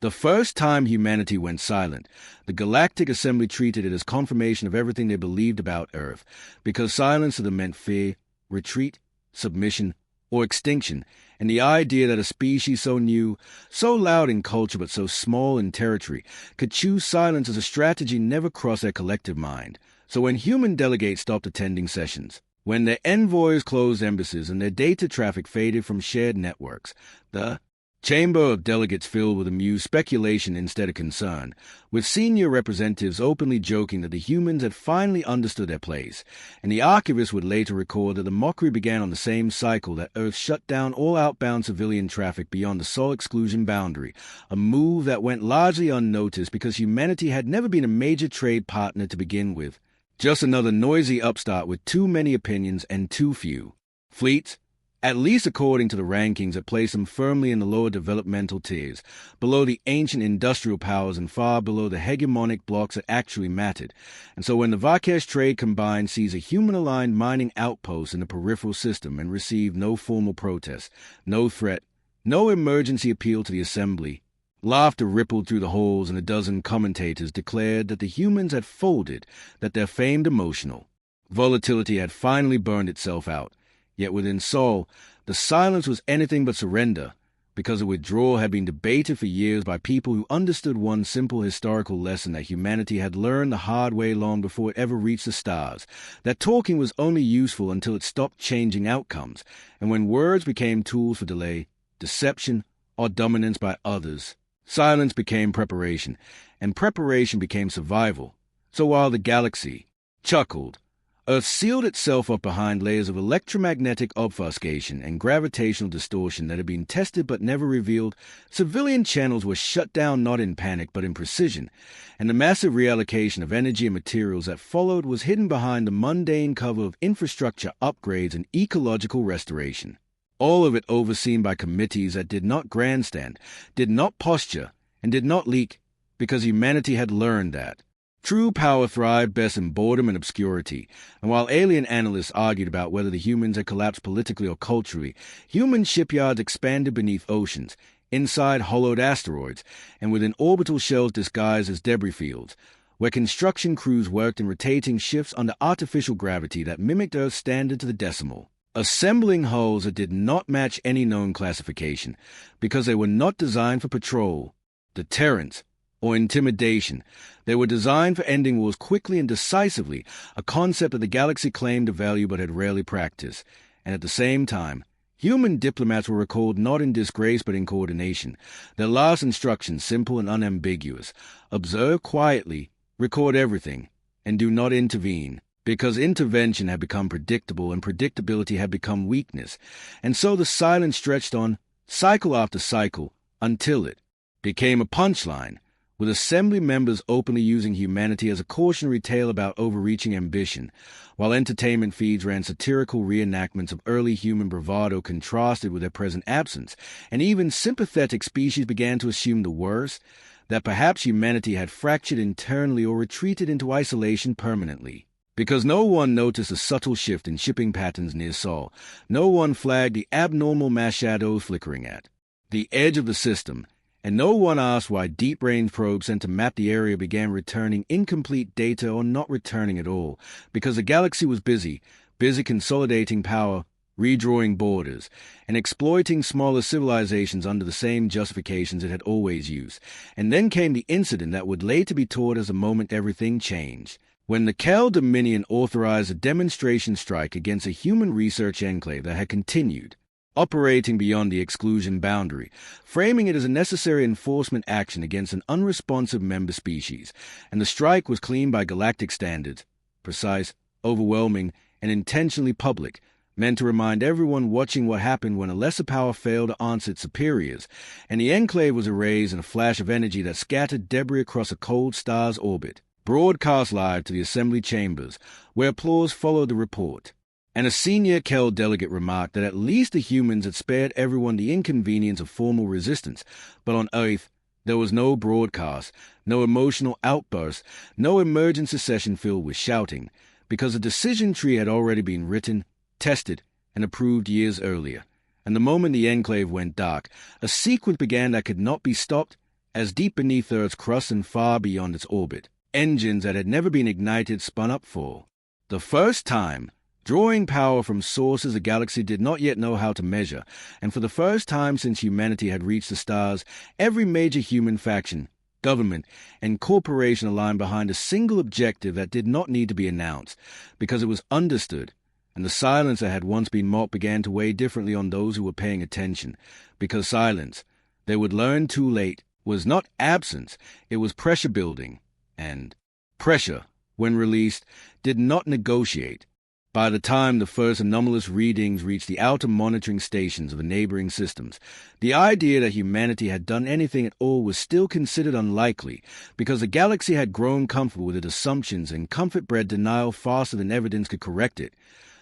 The first time humanity went silent, the Galactic Assembly treated it as confirmation of everything they believed about Earth, because silence to them meant fear, retreat, submission, or extinction, and the idea that a species so new, so loud in culture but so small in territory, could choose silence as a strategy never crossed their collective mind. So when human delegates stopped attending sessions, when their envoys closed embassies and their data traffic faded from shared networks, the chamber of delegates filled with amused speculation instead of concern, with senior representatives openly joking that the humans had finally understood their place, and the archivist would later record that the mockery began on the same cycle that Earth shut down all outbound civilian traffic beyond the Sol exclusion boundary, a move that went largely unnoticed because humanity had never been a major trade partner to begin with. Just another noisy upstart with too many opinions and too few. Fleets, at least according to the rankings that place them firmly in the lower developmental tiers, below the ancient industrial powers and far below the hegemonic blocks that actually mattered. And so when the Vakesh trade combined sees a human-aligned mining outpost in the peripheral system and received no formal protest, no threat, no emergency appeal to the assembly, laughter rippled through the halls and a dozen commentators declared that the humans had folded, that their famed emotional volatility had finally burned itself out. Yet within Sol, the silence was anything but surrender, because a withdrawal had been debated for years by people who understood one simple historical lesson that humanity had learned the hard way long before it ever reached the stars, that talking was only useful until it stopped changing outcomes, and when words became tools for delay, deception, or dominance by others, silence became preparation, and preparation became survival. So while the galaxy chuckled, Earth sealed itself up behind layers of electromagnetic obfuscation and gravitational distortion that had been tested but never revealed. Civilian channels were shut down not in panic but in precision, and the massive reallocation of energy and materials that followed was hidden behind the mundane cover of infrastructure upgrades and ecological restoration. All of it overseen by committees that did not grandstand, did not posture, and did not leak, because humanity had learned that true power thrived best in boredom and obscurity, and while alien analysts argued about whether the humans had collapsed politically or culturally, human shipyards expanded beneath oceans, inside hollowed asteroids, and within orbital shells disguised as debris fields, where construction crews worked in rotating shifts under artificial gravity that mimicked Earth's standard to the decimal, assembling hulls that did not match any known classification, because they were not designed for patrol, deterrence, or intimidation. They were designed for ending wars quickly and decisively, a concept that the galaxy claimed to value but had rarely practiced. And at the same time, human diplomats were recalled not in disgrace but in coordination. Their last instructions simple and unambiguous: observe quietly, record everything, and do not intervene, because intervention had become predictable and predictability had become weakness. And so the silence stretched on, cycle after cycle, until it became a punchline, with assembly members openly using humanity as a cautionary tale about overreaching ambition, while entertainment feeds ran satirical reenactments of early human bravado contrasted with their present absence, and even sympathetic species began to assume the worst, that perhaps humanity had fractured internally or retreated into isolation permanently. Because no one noticed a subtle shift in shipping patterns near Sol, no one flagged the abnormal mass shadows flickering at the edge of the system, and no one asked why deep-range probes sent to map the area began returning incomplete data or not returning at all, because the galaxy was busy consolidating power, redrawing borders, and exploiting smaller civilizations under the same justifications it had always used. And then came the incident that would later be taught as the moment everything changed, when the Kel Dominion authorized a demonstration strike against a human research enclave that had continued operating beyond the exclusion boundary, framing it as a necessary enforcement action against an unresponsive member species, and the strike was clean by galactic standards, precise, overwhelming, and intentionally public, meant to remind everyone watching what happened when a lesser power failed to answer its superiors, and the enclave was erased in a flash of energy that scattered debris across a cold star's orbit, broadcast live to the assembly chambers, where applause followed the report. And a senior Kel delegate remarked that at least the humans had spared everyone the inconvenience of formal resistance, but on Earth there was no broadcast, no emotional outburst, no emergency session filled with shouting, because the decision tree had already been written, tested, and approved years earlier. And the moment the enclave went dark, a sequence began that could not be stopped as deep beneath Earth's crust and far beyond its orbit, engines that had never been ignited spun up for the first time, drawing power from sources the galaxy did not yet know how to measure, and for the first time since humanity had reached the stars, every major human faction, government, and corporation aligned behind a single objective that did not need to be announced, because it was understood, and the silence that had once been mocked began to weigh differently on those who were paying attention, because silence, they would learn too late, was not absence, it was pressure building, and pressure, when released, did not negotiate. By the time the first anomalous readings reached the outer monitoring stations of the neighboring systems, the idea that humanity had done anything at all was still considered unlikely, because the galaxy had grown comfortable with its assumptions and comfort bred denial faster than evidence could correct it.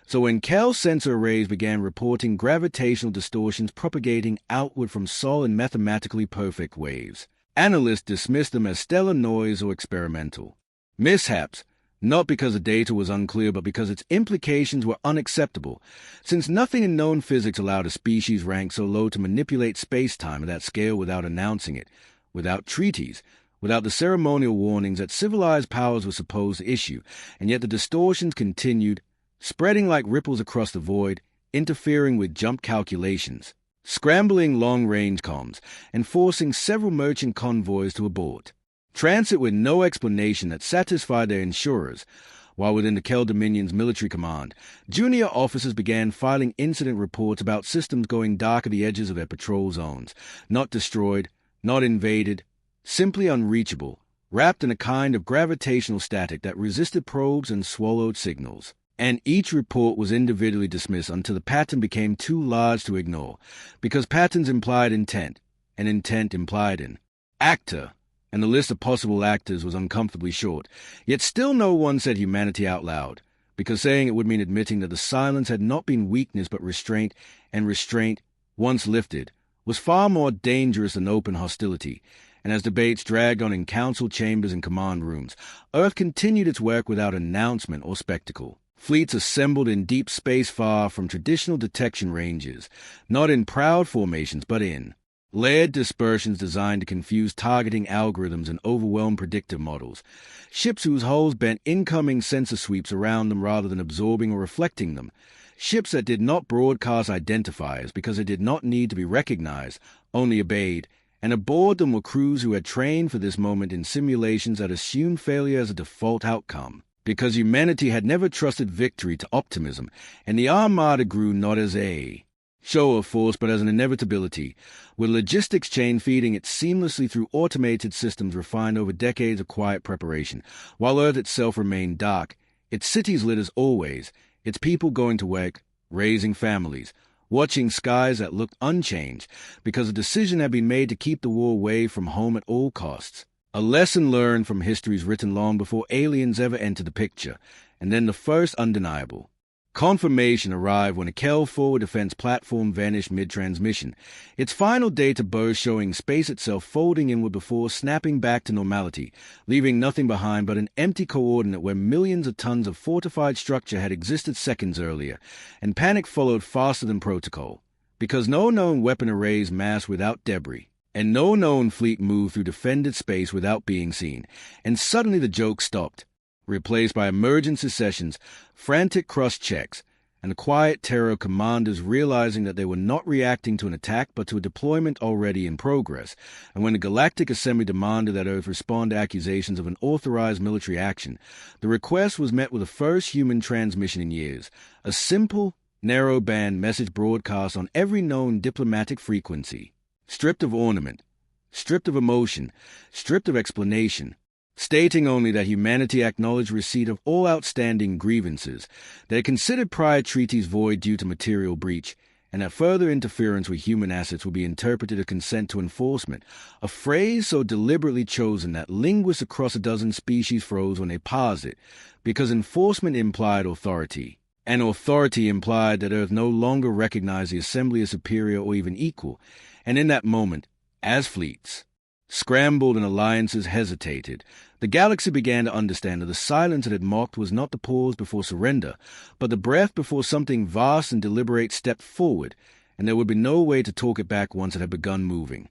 So when Kel's sensor arrays began reporting gravitational distortions propagating outward from solid and mathematically perfect waves, analysts dismissed them as stellar noise or experimental mishaps, not because the data was unclear, but because its implications were unacceptable, since nothing in known physics allowed a species ranked so low to manipulate space-time at that scale without announcing it, without treaties, without the ceremonial warnings that civilized powers were supposed to issue, and yet the distortions continued, spreading like ripples across the void, interfering with jump calculations, scrambling long-range comms, and forcing several merchant convoys to abort. Transit with no explanation that satisfied their insurers, while within the Kel Dominion's military command, junior officers began filing incident reports about systems going dark at the edges of their patrol zones, not destroyed, not invaded, simply unreachable, wrapped in a kind of gravitational static that resisted probes and swallowed signals. And each report was individually dismissed until the pattern became too large to ignore, because patterns implied intent, and intent implied an actor, and the list of possible actors was uncomfortably short. Yet still no one said humanity out loud, because saying it would mean admitting that the silence had not been weakness but restraint, and restraint, once lifted, was far more dangerous than open hostility. And as debates dragged on in council chambers and command rooms, Earth continued its work without announcement or spectacle. Fleets assembled in deep space far from traditional detection ranges, not in proud formations but in layered dispersions designed to confuse targeting algorithms and overwhelm predictive models, ships whose hulls bent incoming sensor sweeps around them rather than absorbing or reflecting them, ships that did not broadcast identifiers because they did not need to be recognized, only obeyed, and aboard them were crews who had trained for this moment in simulations that assumed failure as a default outcome, because humanity had never trusted victory to optimism, and the Armada grew not as a show of force but as an inevitability, with logistics chain feeding it seamlessly through automated systems refined over decades of quiet preparation, while Earth itself remained dark, its cities lit as always, its people going to work, raising families, watching skies that looked unchanged, because a decision had been made to keep the war away from home at all costs. A lesson learned from histories written long before aliens ever entered the picture, and then the first undeniable confirmation arrived when a Kel forward defense platform vanished mid-transmission, its final data burst showing space itself folding inward before snapping back to normality, leaving nothing behind but an empty coordinate where millions of tons of fortified structure had existed seconds earlier, and panic followed faster than protocol, because no known weapon arrays massed without debris, and no known fleet moved through defended space without being seen, and suddenly the joke stopped, replaced by emergency sessions, frantic cross-checks, and the quiet terror of commanders realizing that they were not reacting to an attack but to a deployment already in progress, and when the Galactic Assembly demanded that Earth respond to accusations of an authorized military action, the request was met with the first human transmission in years, a simple, narrow-band message broadcast on every known diplomatic frequency, stripped of ornament, stripped of emotion, stripped of explanation, stating only that humanity acknowledged receipt of all outstanding grievances, that it considered prior treaties void due to material breach, and that further interference with human assets would be interpreted as consent to enforcement, a phrase so deliberately chosen that linguists across a dozen species froze when they paused it, because enforcement implied authority, and authority implied that Earth no longer recognized the assembly as superior or even equal, and in that moment, as fleets scrambled and alliances hesitated, the galaxy began to understand that the silence it had mocked was not the pause before surrender, but the breath before something vast and deliberate stepped forward, and there would be no way to talk it back once it had begun moving.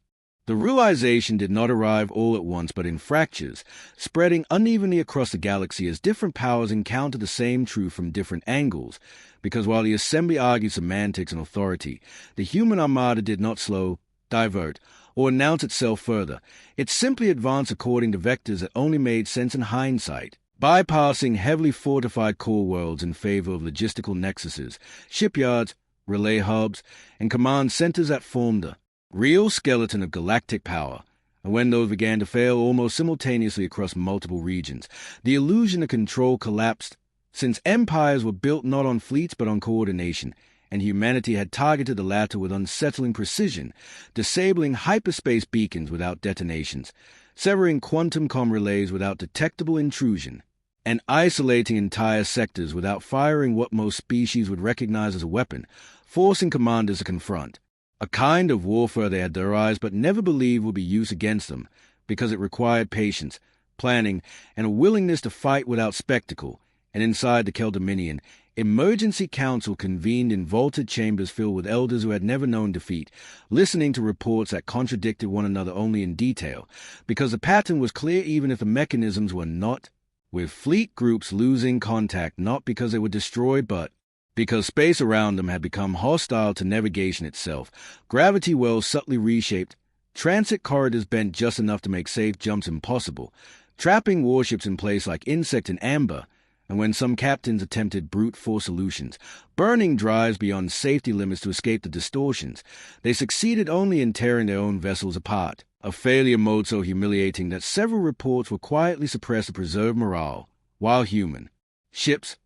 The realization did not arrive all at once but in fractures, spreading unevenly across the galaxy as different powers encountered the same truth from different angles, because while the Assembly argued semantics and authority, the human Armada did not slow, divert, or announce itself further. It simply advanced according to vectors that only made sense in hindsight, bypassing heavily fortified core worlds in favor of logistical nexuses, shipyards, relay hubs, and command centers that formed a real skeleton of galactic power. And when those began to fail almost simultaneously across multiple regions, the illusion of control collapsed, since empires were built not on fleets but on coordination, and humanity had targeted the latter with unsettling precision, disabling hyperspace beacons without detonations, severing quantum comm relays without detectable intrusion, and isolating entire sectors without firing what most species would recognize as a weapon, forcing commanders to confront a kind of warfare they had devised but never believed would be used against them, because it required patience, planning, and a willingness to fight without spectacle. And inside the Kel Dominion, Emergency Council convened in vaulted chambers filled with elders who had never known defeat, listening to reports that contradicted one another only in detail, because the pattern was clear even if the mechanisms were not, with fleet groups losing contact not because they were destroyed but because space around them had become hostile to navigation itself, gravity wells subtly reshaped, transit corridors bent just enough to make safe jumps impossible, trapping warships in place like insect in amber, and when some captains attempted brute force solutions, burning drives beyond safety limits to escape the distortions, they succeeded only in tearing their own vessels apart, a failure mode so humiliating that several reports were quietly suppressed to preserve morale, while human ships,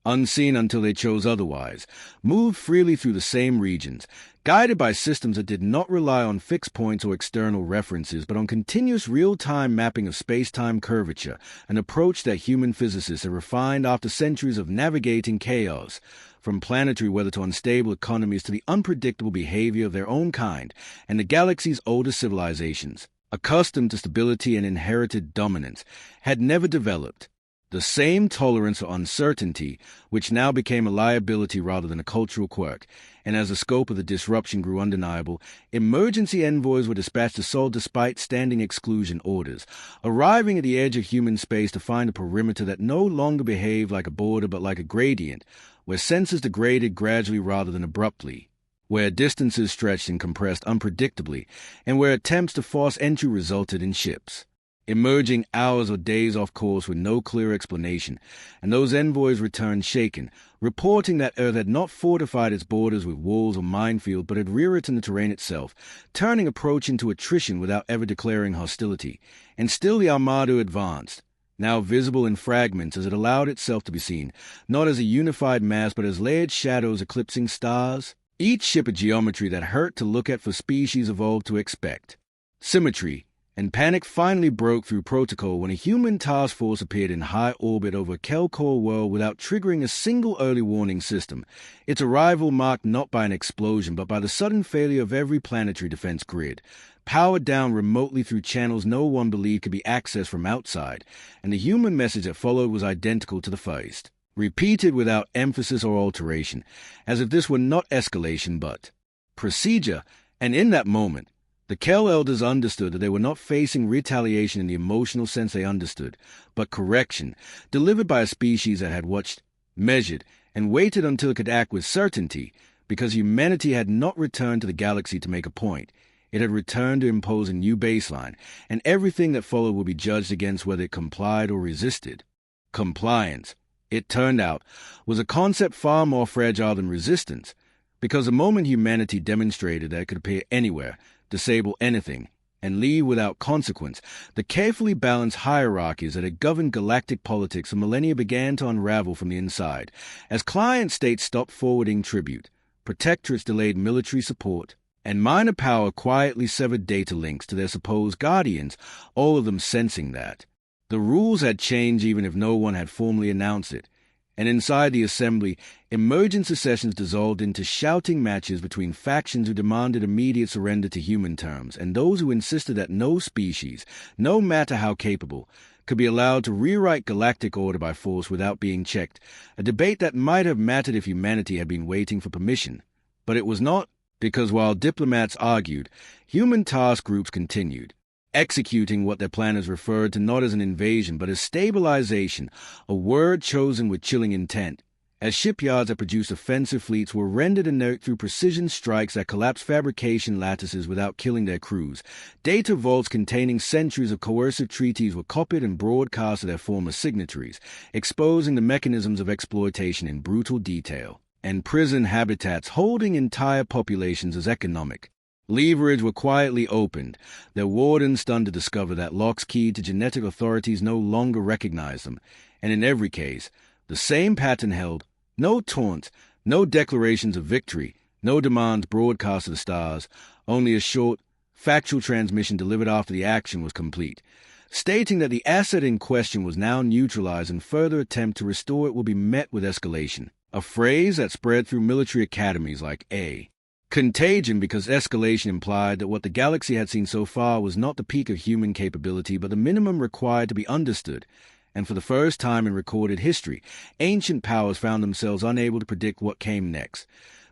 unseen until they chose otherwise, moved freely through the same regions, guided by systems that did not rely on fixed points or external references, but on continuous real-time mapping of space-time curvature, an approach that human physicists have refined after centuries of navigating chaos, from planetary weather to unstable economies to the unpredictable behavior of their own kind and the galaxy's oldest civilizations, accustomed to stability and inherited dominance, had never developed the same tolerance for uncertainty, which now became a liability rather than a cultural quirk, and as the scope of the disruption grew undeniable, emergency envoys were dispatched to Sol despite standing exclusion orders, arriving at the edge of human space to find a perimeter that no longer behaved like a border but like a gradient, where sensors degraded gradually rather than abruptly, where distances stretched and compressed unpredictably, and where attempts to force entry resulted in ships emerging hours or days off course with no clear explanation, and those envoys returned shaken, reporting that Earth had not fortified its borders with walls or minefield, but had rewritten the terrain itself, turning approach into attrition without ever declaring hostility. And still the Armada advanced, now visible in fragments as it allowed itself to be seen, not as a unified mass but as layered shadows eclipsing stars, each ship a geometry that hurt to look at for species evolved to expect. Symmetry and panic finally broke through protocol when a human task force appeared in high orbit over a Kelkor world without triggering a single early warning system, its arrival marked not by an explosion but by the sudden failure of every planetary defense grid, powered down remotely through channels no one believed could be accessed from outside, and the human message that followed was identical to the first, repeated without emphasis or alteration, as if this were not escalation but procedure. And in that moment, the Kel elders understood that they were not facing retaliation in the emotional sense they understood, but correction, delivered by a species that had watched, measured, and waited until it could act with certainty, because humanity had not returned to the galaxy to make a point. It had returned to impose a new baseline, and everything that followed would be judged against whether it complied or resisted. Compliance, it turned out, was a concept far more fragile than resistance, because the moment humanity demonstrated that it could appear anywhere, disable anything, and leave without consequence, the carefully balanced hierarchies that had governed galactic politics for millennia began to unravel from the inside, as client states stopped forwarding tribute, protectorates delayed military support, and minor power quietly severed data links to their supposed guardians, all of them sensing that the rules had changed even if no one had formally announced it. And inside the assembly, emergency sessions dissolved into shouting matches between factions who demanded immediate surrender to human terms, and those who insisted that no species, no matter how capable, could be allowed to rewrite galactic order by force without being checked, a debate that might have mattered if humanity had been waiting for permission. But it was not, Because while diplomats argued, human task groups continued, executing what their planners referred to not as an invasion but as stabilization, a word chosen with chilling intent, as shipyards that produced offensive fleets were rendered inert through precision strikes that collapsed fabrication lattices without killing their crews. Data vaults containing centuries of coercive treaties were copied and broadcast to their former signatories, exposing the mechanisms of exploitation in brutal detail, and prison habitats holding entire populations as economic. Leverage were quietly opened, their wardens stunned to discover that locks keyed to genetic authorities no longer recognized them, and in every case, the same pattern held: no taunt, no declarations of victory, no demands broadcast to the stars, only a short, factual transmission delivered after the action was complete, stating that the asset in question was now neutralized and further attempt to restore it will be met with escalation, a phrase that spread through military academies like A. Contagion, because escalation implied that what the galaxy had seen so far was not the peak of human capability but the minimum required to be understood. And for the first time in recorded history, ancient powers found themselves unable to predict what came next,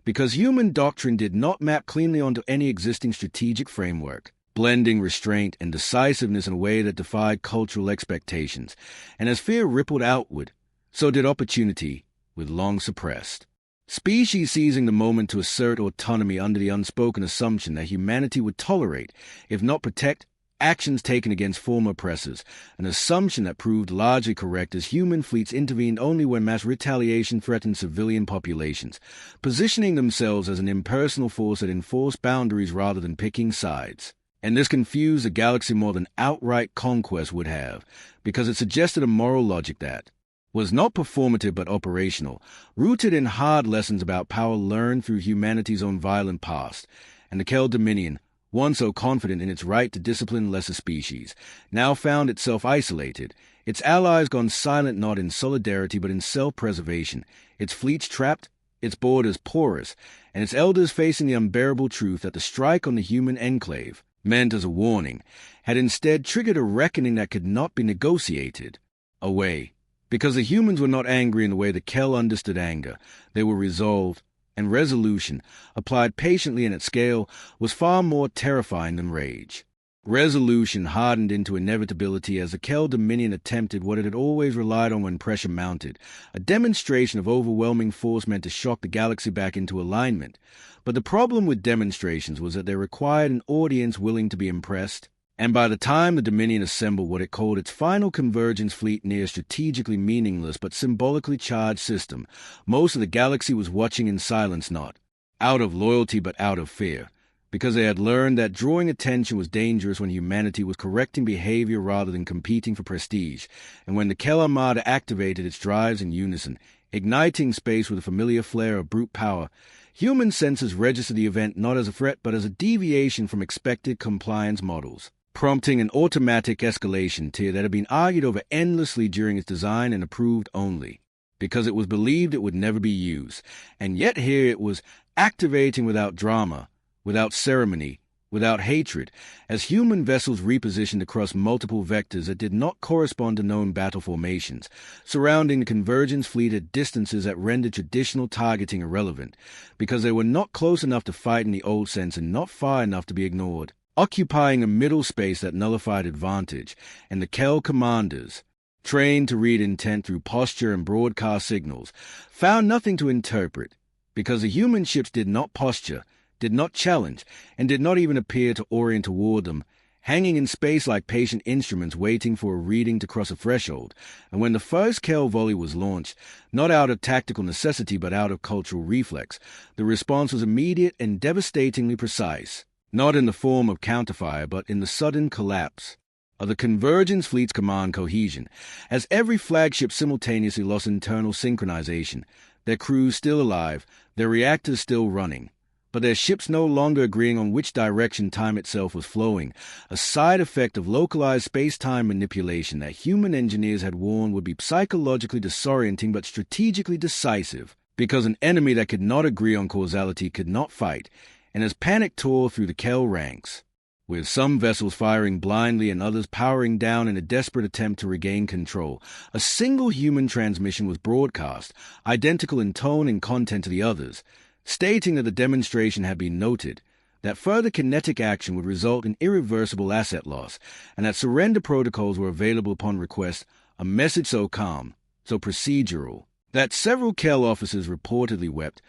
because human doctrine did not map cleanly onto any existing strategic framework, blending restraint and decisiveness in a way that defied cultural expectations. And as fear rippled outward, so did opportunity, with long suppressed. Species seizing the moment to assert autonomy under the unspoken assumption that humanity would tolerate, if not protect, actions taken against former oppressors, an assumption that proved largely correct as human fleets intervened only when mass retaliation threatened civilian populations, positioning themselves as an impersonal force that enforced boundaries rather than picking sides. And this confused the galaxy more than outright conquest would have, because it suggested a moral logic that was not performative but operational, rooted in hard lessons about power learned through humanity's own violent past. And the Kel Dominion, once so confident in its right to discipline lesser species, now found itself isolated, its allies gone silent not in solidarity but in self-preservation, its fleets trapped, its borders porous, and its elders facing the unbearable truth that the strike on the human enclave, meant as a warning, had instead triggered a reckoning that could not be negotiated away. Because the humans were not angry in the way the Kel understood anger, they were resolved, and resolution, applied patiently and at scale, was far more terrifying than rage. Resolution hardened into inevitability as the Kel Dominion attempted what it had always relied on when pressure mounted, a demonstration of overwhelming force meant to shock the galaxy back into alignment. But the problem with demonstrations was that they required an audience willing to be impressed, and by the time the Dominion assembled what it called its final convergence fleet near a strategically meaningless but symbolically charged system, most of the galaxy was watching in silence, not out of loyalty but out of fear, because they had learned that drawing attention was dangerous when humanity was correcting behavior rather than competing for prestige, and when the Kel Armada activated its drives in unison, igniting space with a familiar flare of brute power, human senses registered the event not as a threat but as a deviation from expected compliance models, prompting an automatic escalation tier that had been argued over endlessly during its design and approved only, because it was believed it would never be used. And yet here it was activating without drama, without ceremony, without hatred, as human vessels repositioned across multiple vectors that did not correspond to known battle formations, surrounding the convergence fleet at distances that rendered traditional targeting irrelevant, because they were not close enough to fight in the old sense and not far enough to be ignored, occupying a middle space that nullified advantage. And the Kel commanders, trained to read intent through posture and broadcast signals, found nothing to interpret, because the human ships did not posture, did not challenge, and did not even appear to orient toward them, hanging in space like patient instruments waiting for a reading to cross a threshold. And when the first Kel volley was launched, not out of tactical necessity but out of cultural reflex, the response was immediate and devastatingly precise, not in the form of counterfire but in the sudden collapse of the convergence fleet's command cohesion, as every flagship simultaneously lost internal synchronization, their crews still alive, their reactors still running, but their ships no longer agreeing on which direction time itself was flowing, a side effect of localized space-time manipulation that human engineers had warned would be psychologically disorienting but strategically decisive, because an enemy that could not agree on causality could not fight. And as panic tore through the Kel ranks, with some vessels firing blindly and others powering down in a desperate attempt to regain control, a single human transmission was broadcast, identical in tone and content to the others, stating that the demonstration had been noted, that further kinetic action would result in irreversible asset loss, and that surrender protocols were available upon request, a message so calm, so procedural, that several Kel officers reportedly wept,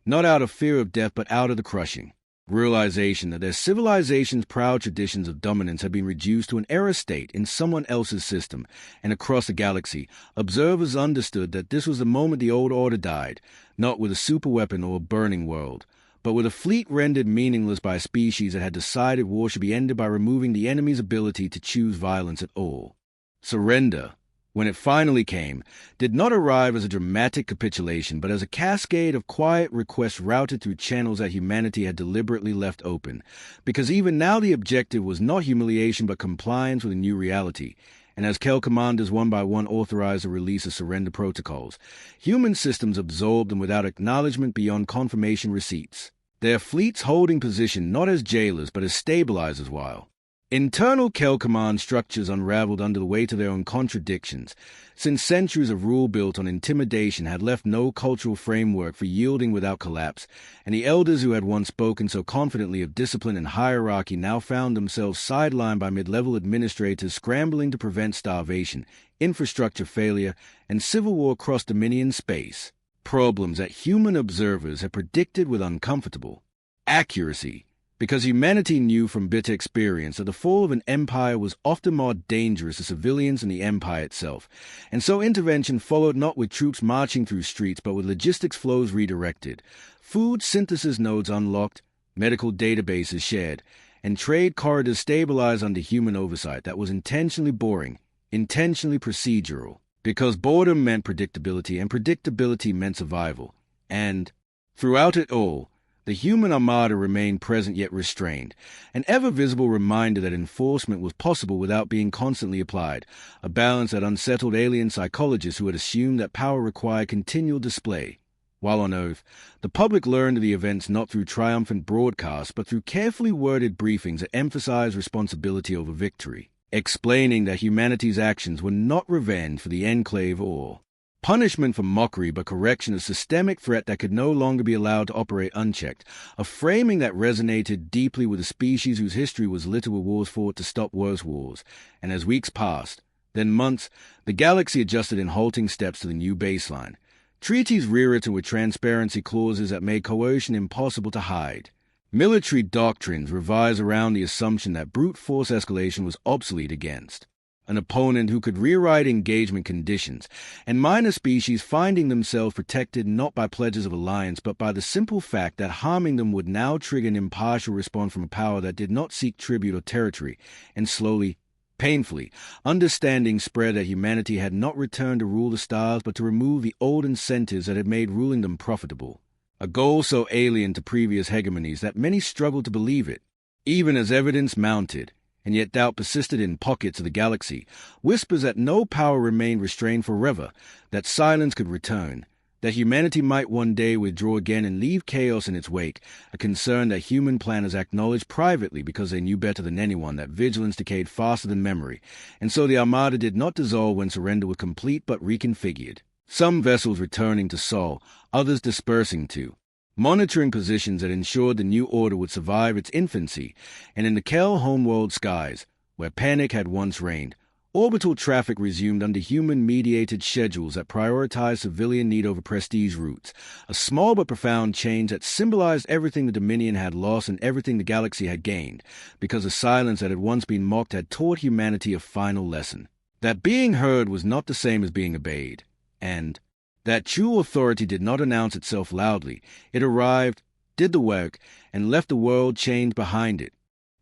not out of fear of death but out of the crushing realization that their civilization's proud traditions of dominance had been reduced to an error state in someone else's system, and across the galaxy, observers understood that this was the moment the old order died, not with a superweapon or a burning world, but with a fleet rendered meaningless by a species that had decided war should be ended by removing the enemy's ability to choose violence at all. Surrender, when it finally came, did not arrive as a dramatic capitulation, but as a cascade of quiet requests routed through channels that humanity had deliberately left open, because even now the objective was not humiliation but compliance with a new reality. And as Kel commanders one by one authorized the release of surrender protocols, human systems absorbed them without acknowledgement beyond confirmation receipts, their fleets holding position not as jailers but as stabilizers while internal Kel command structures unraveled under the weight of their own contradictions, since centuries of rule built on intimidation had left no cultural framework for yielding without collapse, and the elders who had once spoken so confidently of discipline and hierarchy now found themselves sidelined by mid-level administrators scrambling to prevent starvation, infrastructure failure, and civil war across Dominion space, problems that human observers had predicted with uncomfortable accuracy, because humanity knew from bitter experience that the fall of an empire was often more dangerous to civilians than the empire itself, and so intervention followed not with troops marching through streets but with logistics flows redirected, food synthesis nodes unlocked, medical databases shared, and trade corridors stabilized under human oversight that was intentionally boring, intentionally procedural, because boredom meant predictability and predictability meant survival, and, throughout it all, the human armada remained present yet restrained, an ever-visible reminder that enforcement was possible without being constantly applied, a balance that unsettled alien psychologists who had assumed that power required continual display. While on Earth, the public learned of the events not through triumphant broadcasts but through carefully worded briefings that emphasized responsibility over victory, explaining that humanity's actions were not revenge for the Enclave or punishment for mockery, but correction of systemic threat that could no longer be allowed to operate unchecked, a framing that resonated deeply with a species whose history was littered with wars fought to stop worse wars. And as weeks passed, then months, the galaxy adjusted in halting steps to the new baseline. Treaties rewritten with transparency clauses that made coercion impossible to hide. Military doctrines revised around the assumption that brute force escalation was obsolete against an opponent who could rewrite engagement conditions, and minor species finding themselves protected not by pledges of alliance but by the simple fact that harming them would now trigger an impartial response from a power that did not seek tribute or territory, and slowly, painfully, understanding spread that humanity had not returned to rule the stars but to remove the old incentives that had made ruling them profitable, a goal so alien to previous hegemonies that many struggled to believe it, even as evidence mounted. And yet doubt persisted in pockets of the galaxy, whispers that no power remained restrained forever, that silence could return, that humanity might one day withdraw again and leave chaos in its wake, a concern that human planners acknowledged privately because they knew better than anyone that vigilance decayed faster than memory, and so the Armada did not dissolve when surrender was complete but reconfigured. Some vessels returning to Sol, others dispersing to monitoring positions that ensured the new order would survive its infancy, and in the Kel homeworld skies, where panic had once reigned, orbital traffic resumed under human-mediated schedules that prioritized civilian need over prestige routes, a small but profound change that symbolized everything the Dominion had lost and everything the galaxy had gained, because the silence that had once been mocked had taught humanity a final lesson, that being heard was not the same as being obeyed, and that true authority did not announce itself loudly. It arrived, did the work, and left the world changed behind it.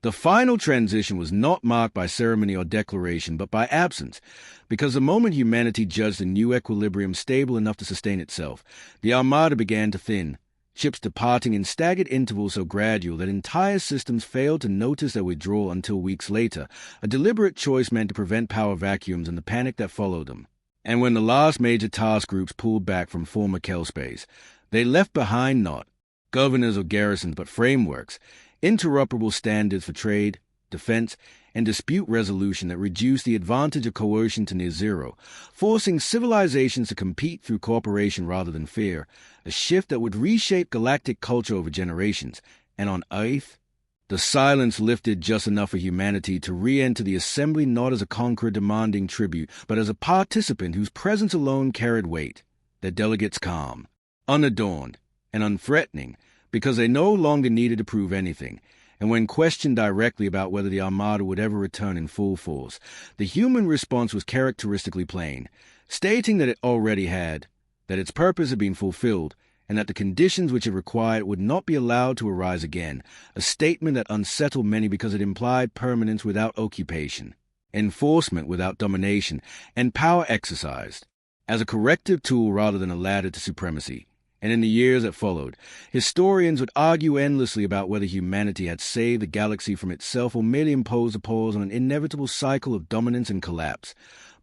The final transition was not marked by ceremony or declaration, but by absence, because the moment humanity judged a new equilibrium stable enough to sustain itself, the Armada began to thin, ships departing in staggered intervals so gradual that entire systems failed to notice their withdrawal until weeks later, a deliberate choice meant to prevent power vacuums and the panic that followed them. And when the last major task groups pulled back from former Kel space, they left behind not governors or garrisons but frameworks, interoperable standards for trade, defense, and dispute resolution that reduced the advantage of coercion to near zero, forcing civilizations to compete through cooperation rather than fear, a shift that would reshape galactic culture over generations. And on Earth, the silence lifted just enough for humanity to re-enter the assembly not as a conqueror demanding tribute, but as a participant whose presence alone carried weight, their delegates calm, unadorned, and unthreatening, because they no longer needed to prove anything. And when questioned directly about whether the Armada would ever return in full force, the human response was characteristically plain, stating that it already had, that its purpose had been fulfilled, and that the conditions which it required would not be allowed to arise again, a statement that unsettled many because it implied permanence without occupation, enforcement without domination, and power exercised as a corrective tool rather than a ladder to supremacy. And in the years that followed, historians would argue endlessly about whether humanity had saved the galaxy from itself or merely imposed a pause on an inevitable cycle of dominance and collapse.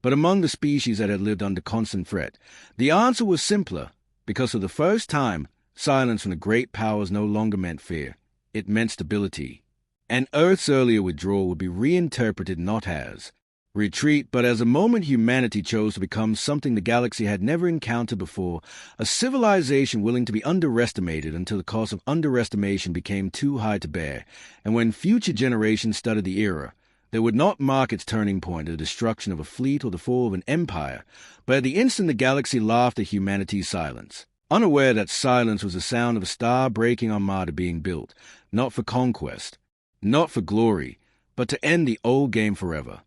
But among the species that had lived under constant threat, the answer was simpler. Because for the first time, silence from the great powers no longer meant fear. It meant stability. And Earth's earlier withdrawal would be reinterpreted not as retreat, but as a moment humanity chose to become something the galaxy had never encountered before, a civilization willing to be underestimated until the cost of underestimation became too high to bear. And when future generations studied the era, they would not mark its turning point, the destruction of a fleet or the fall of an empire, but at the instant the galaxy laughed at humanity's silence, unaware that silence was the sound of a star-breaking armada being built, not for conquest, not for glory, but to end the old game forever.